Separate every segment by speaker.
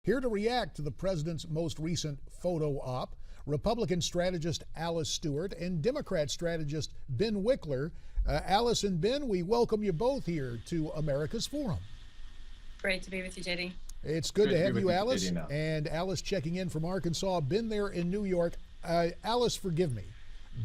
Speaker 1: Here to react to the president's most recent photo op, Republican strategist Alice Stewart and Democrat strategist Ben Wikler. Alice and Ben, we welcome you both here to America's Forum.
Speaker 2: Great to be with you, JD.
Speaker 1: It's good to have you, Alice. And Alice checking in from Arkansas, been there in New York. Alice, forgive me,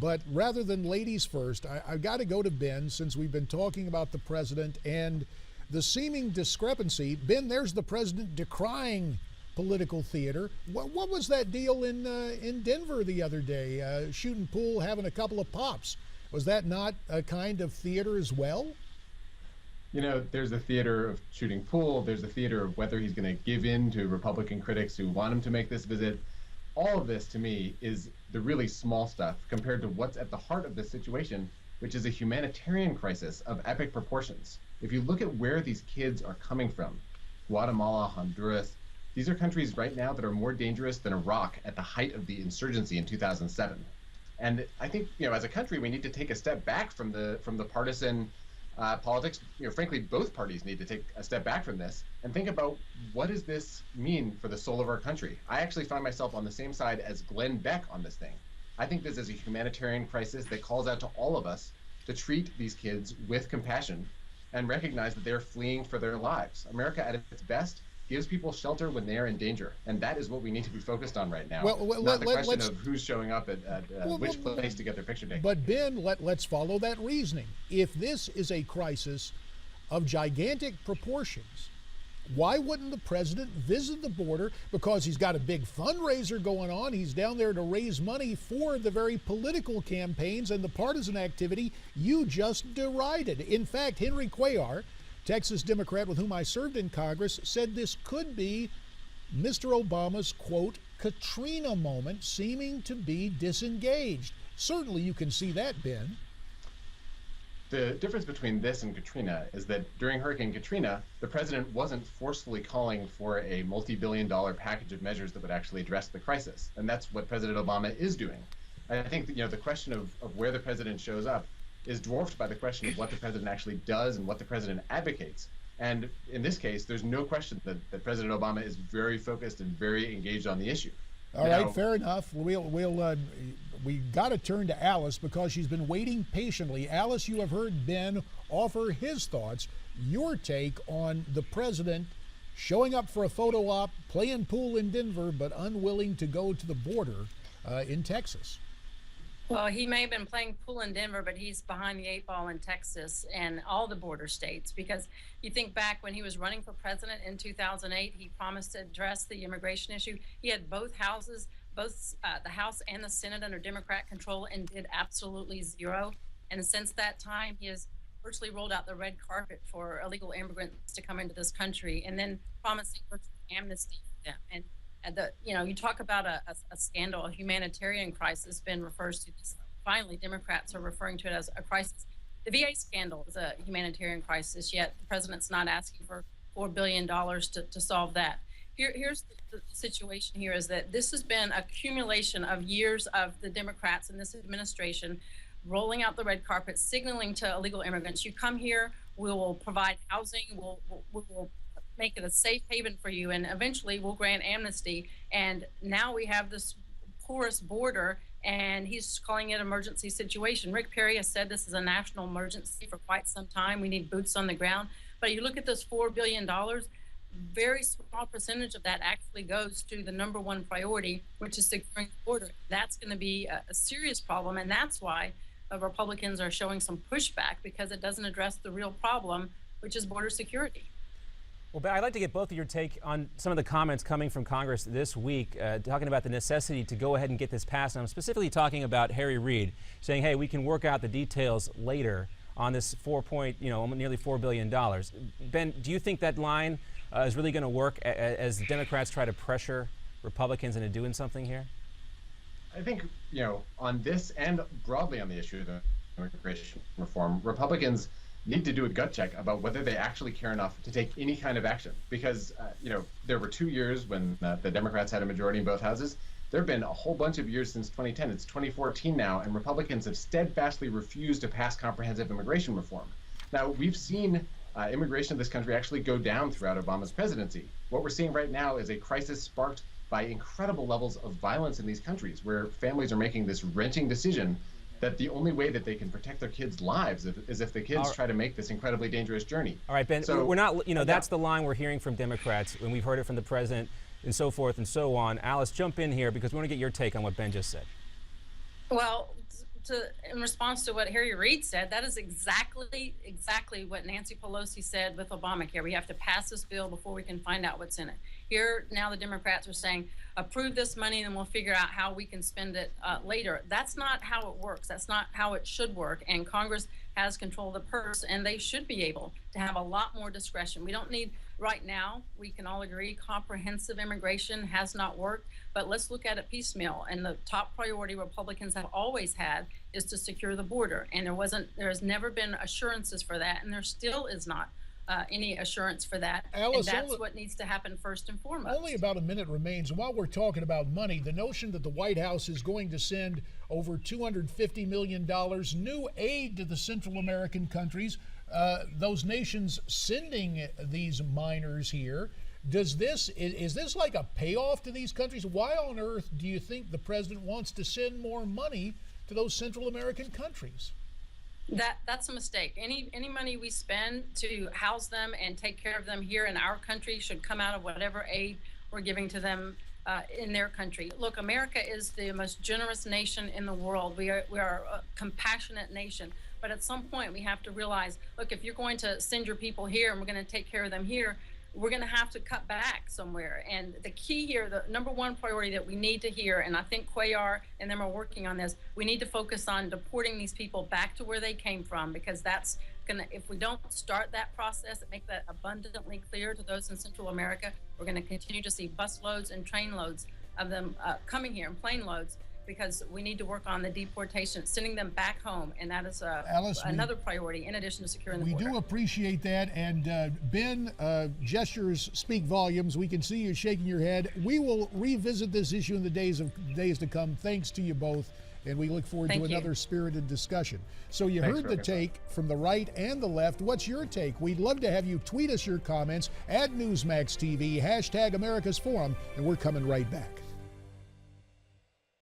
Speaker 1: but rather than ladies first, I've got to go to Ben since we've been talking about the president and the seeming discrepancy. Ben, there's the president decrying political theater. What was that deal in Denver the other day? Shooting pool, having a couple of pops. Was that not a kind of theater as well?
Speaker 3: You know, there's a theater of shooting pool. There's a theater of whether he's going to give in to Republican critics who want him to make this visit. All of this, to me, is the really small stuff compared to what's at the heart of this situation, which is a humanitarian crisis of epic proportions. If you look at where these kids are coming from, Guatemala, Honduras, these are countries right now that are more dangerous than Iraq at the height of the insurgency in 2007. And I think, you know, as a country, we need to take a step back from the partisan politics. You know, frankly, both parties need to take a step back from this and think about what does this mean for the soul of our country. I actually find myself on the same side as Glenn Beck on this thing. I think this is a humanitarian crisis that calls out to all of us to treat these kids with compassion and recognize that they're fleeing for their lives. America at its best gives people shelter when they are in danger, and that is what we need to be focused on right now. Not the question of who's showing up at which place to get their picture taken.
Speaker 1: But Ben, let's follow that reasoning. If this is a crisis of gigantic proportions, why wouldn't the president visit the border? Because he's got a big fundraiser going on. He's down there to raise money for the very political campaigns and the partisan activity you just derided. In fact, Henry Cuellar, Texas Democrat with whom I served in Congress, said this could be Mr. Obama's, quote, Katrina moment, seeming to be disengaged. Certainly you can see that, Ben.
Speaker 3: The difference between this and Katrina is that during Hurricane Katrina, the president wasn't forcefully calling for a multi-billion-dollar package of measures that would actually address the crisis. And that's what President Obama is doing. And I think that, you know, the question of where the president shows up is dwarfed by the question of what the president actually does and what the president advocates. And in this case, there's no question that President Obama is very focused and very engaged on the issue.
Speaker 1: All right, fair enough. We got to turn to Alice because she's been waiting patiently. Alice, you have heard Ben offer his thoughts. Your take on the president showing up for a photo op, playing pool in Denver, but unwilling to go to the border in Texas.
Speaker 2: Well, he may have been playing pool in Denver, but he's behind the eight ball in Texas and all the border states. Because you think back when he was running for president in 2008, he promised to address the immigration issue. He had both houses, the House and the Senate under Democrat control, and did absolutely zero. And since that time, he has virtually rolled out the red carpet for illegal immigrants to come into this country, and then promising amnesty for them. And you talk about a scandal, a humanitarian crisis. Ben refers to this. Finally, Democrats are referring to it as a crisis. The VA scandal is a humanitarian crisis, yet the president's not asking for $4 billion to solve that. Here's the situation here is that this has been an accumulation of years of the Democrats in this administration rolling out the red carpet, signaling to illegal immigrants, you come here, we will provide housing, we'll make it a safe haven for you, and eventually we'll grant amnesty. And now we have this porous border, and he's calling it an emergency situation. Rick Perry has said this is a national emergency for quite some time. We need boots on the ground. But you look at this $4 billion, very small percentage of that actually goes to the number one priority, which is securing the border. That's going to be a serious problem, and that's why Republicans are showing some pushback, because it doesn't address the real problem, which is border security.
Speaker 4: Well, Ben, I'd like to get both of your take on some of the comments coming from Congress this week, talking about the necessity to go ahead and get this passed. And I'm specifically talking about Harry Reid saying, hey, we can work out the details later on this nearly $4 billion. Ben, do you think that line is really going to work as Democrats try to pressure Republicans into doing something here?
Speaker 3: I think, on this and broadly on the issue of immigration reform, Republicans need to do a gut check about whether they actually care enough to take any kind of action. Because, there were 2 years when the Democrats had a majority in both houses. There have been a whole bunch of years since 2010. It's 2014 now, and Republicans have steadfastly refused to pass comprehensive immigration reform. Now, we've seen immigration in this country actually go down throughout Obama's presidency. What we're seeing right now is a crisis sparked by incredible levels of violence in these countries, where families are making this wrenching decision that the only way that they can protect their kids' lives is if the kids try to make this incredibly dangerous journey.
Speaker 4: All right, Ben,
Speaker 3: so,
Speaker 4: we're not, that's the line we're hearing from Democrats, and we've heard it from the president and so forth and so on. Alice, jump in here because we want to get your take on what Ben just said.
Speaker 2: Well, in response to what Harry Reid said, that is exactly what Nancy Pelosi said with Obamacare. We have to pass this bill before we can find out what's in it. Here, now the Democrats are saying, approve this money and we'll figure out how we can spend it later. That's not how it works. That's not how it should work. And Congress has control of the purse, and they should be able to have a lot more discretion. We don't need, right now, we can all agree, comprehensive immigration has not worked, but let's look at it piecemeal. And the top priority Republicans have always had is to secure the border. And there has never been assurances for that, and there still is not any assurance for that.
Speaker 1: Alice,
Speaker 2: and that's what needs to happen first and foremost.
Speaker 1: Only about a minute remains. While we're talking about money, the notion that the White House is going to send over $250 million new aid to the Central American countries, those nations sending these minors here, is this like a payoff to these countries? Why on earth do you think the president wants to send more money to those Central American countries?
Speaker 2: That's a mistake. Any money we spend to house them and take care of them here in our country should come out of whatever aid we're giving to them in their country. Look, America is the most generous nation in the world. We are a compassionate nation. But at some point, we have to realize, look, if you're going to send your people here and we're going to take care of them here, we're going to have to cut back somewhere. And the key here, the number one priority that we need to hear, and I think Cuellar and them are working on this, we need to focus on deporting these people back to where they came from, because that's going to, if we don't start that process and make that abundantly clear to those in Central America, we're going to continue to see bus loads and train loads of them coming here, and plane loads, because we need to work on the deportation, sending them back home, and that is
Speaker 1: Alice,
Speaker 2: another priority in addition to securing the border.
Speaker 1: We do appreciate that, and Ben, gestures speak volumes. We can see you shaking your head. We will revisit this issue in the days to come. Thanks to you both, and we look forward to another spirited discussion. So you heard the take from the right and the left. What's your take? We'd love to have you tweet us your comments, @Newsmax TV, #America's Forum, and we're coming right back.